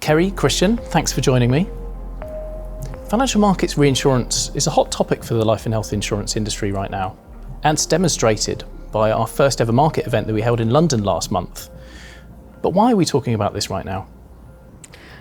Kerry, Christian, thanks for joining me. Financial markets reinsurance is a hot topic for the life and health insurance industry right now, and it's demonstrated by our first ever market event that we held in London last month. But why are we talking about this right now?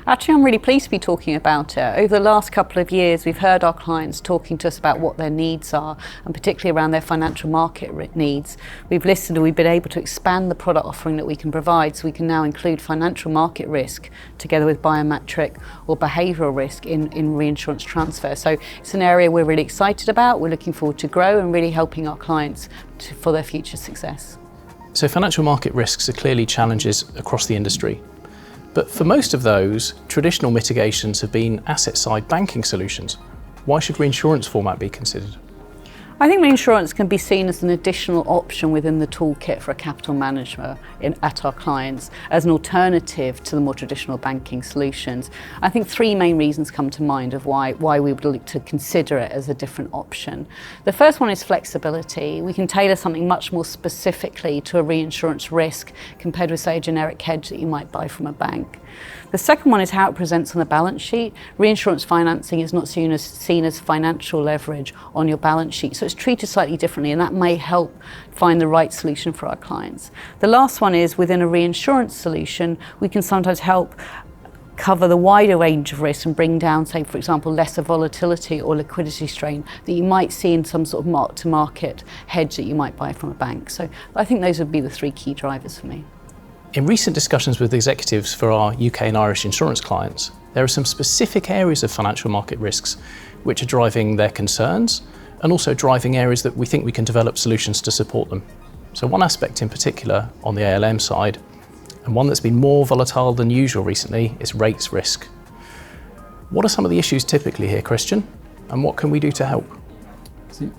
Actually, I'm really pleased to be talking about it. Over the last couple of years, we've heard our clients talking to us about what their needs are, and particularly around their financial market needs. We've listened and we've been able to expand the product offering that we can provide, so we can now include financial market risk together with biometric or behavioural risk in reinsurance transfer. So it's an area we're really excited about. We're looking forward to grow and really helping our clients for their future success. So financial market risks are clearly challenges across the industry. But for most of those, traditional mitigations have been asset-side banking solutions. Why should reinsurance format be considered? I think reinsurance can be seen as an additional option within the toolkit for a capital manager at our clients as an alternative to the more traditional banking solutions. I think three main reasons come to mind of why we would like to consider it as a different option. The first one is flexibility. We can tailor something much more specifically to a reinsurance risk compared with, say, a generic hedge that you might buy from a bank. The second one is how it presents on the balance sheet. Reinsurance financing is not seen as financial leverage on your balance sheet, so it's treated slightly differently, and that may help find the right solution for our clients. The last one is within a reinsurance solution, we can sometimes help cover the wider range of risks and bring down, say, for example, lesser volatility or liquidity strain that you might see in some sort of mark-to-market hedge that you might buy from a bank. So I think those would be the three key drivers for me. In recent discussions with executives for our UK and Irish insurance clients, there are some specific areas of financial market risks which are driving their concerns and also driving areas that we think we can develop solutions to support them. So one aspect in particular on the ALM side, and one that's been more volatile than usual recently, is rates risk. What are some of the issues typically here, Christian, and what can we do to help?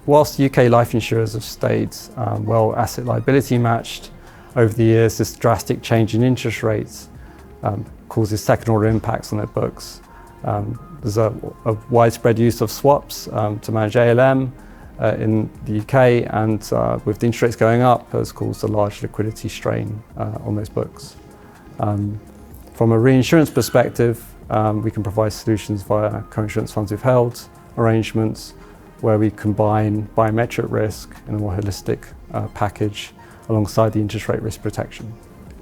Whilst UK life insurers have stayed well asset liability matched, over the years, this drastic change in interest rates causes second-order impacts on their books. There's a widespread use of swaps to manage ALM in the UK, and with the interest rates going up, has caused a large liquidity strain on those books. From a reinsurance perspective, we can provide solutions via co-insurance funds withheld arrangements, where we combine biometric risk in a more holistic package alongside the interest rate risk protection.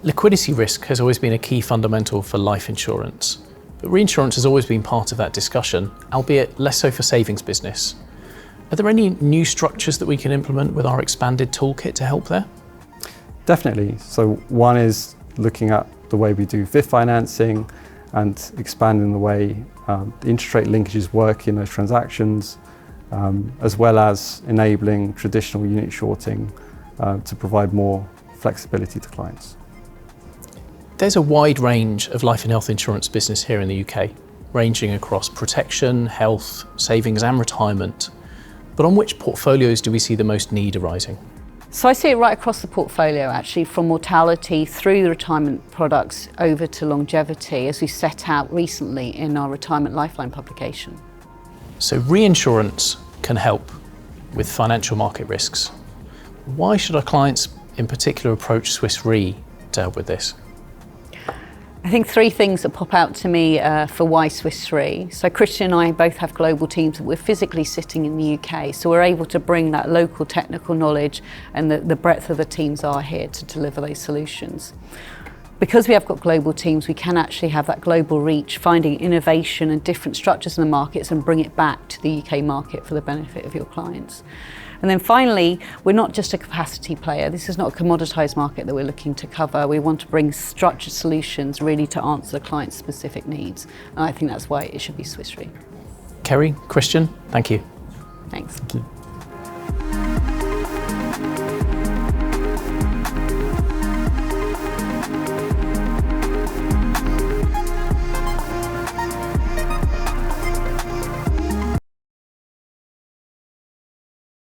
Liquidity risk has always been a key fundamental for life insurance, but reinsurance has always been part of that discussion, albeit less so for savings business. Are there any new structures that we can implement with our expanded toolkit to help there? Definitely. So one is looking at the way we do VIF financing and expanding the way the interest rate linkages work in those transactions, as well as enabling traditional unit shorting to provide more flexibility to clients. There's a wide range of life and health insurance business here in the UK, ranging across protection, health, savings and retirement. But on which portfolios do we see the most need arising? So I see it right across the portfolio, actually, from mortality through the retirement products over to longevity, as we set out recently in our Retirement Lifeline publication. So reinsurance can help with financial market risks. Why should our clients in particular approach Swiss Re to help with this? I think three things that pop out to me for why Swiss Re. So Christian and I both have global teams that we're physically sitting in the UK, so we're able to bring that local technical knowledge, and the breadth of the teams are here to deliver those solutions. Because we have got global teams, we can actually have that global reach, finding innovation and different structures in the markets and bring it back to the UK market for the benefit of your clients. And then finally, we're not just a capacity player. This is not a commoditized market that we're looking to cover. We want to bring structured solutions really to answer the client's specific needs. And I think that's why it should be Swiss Re. Kerry, Christian, thank you. Thanks. Thank you.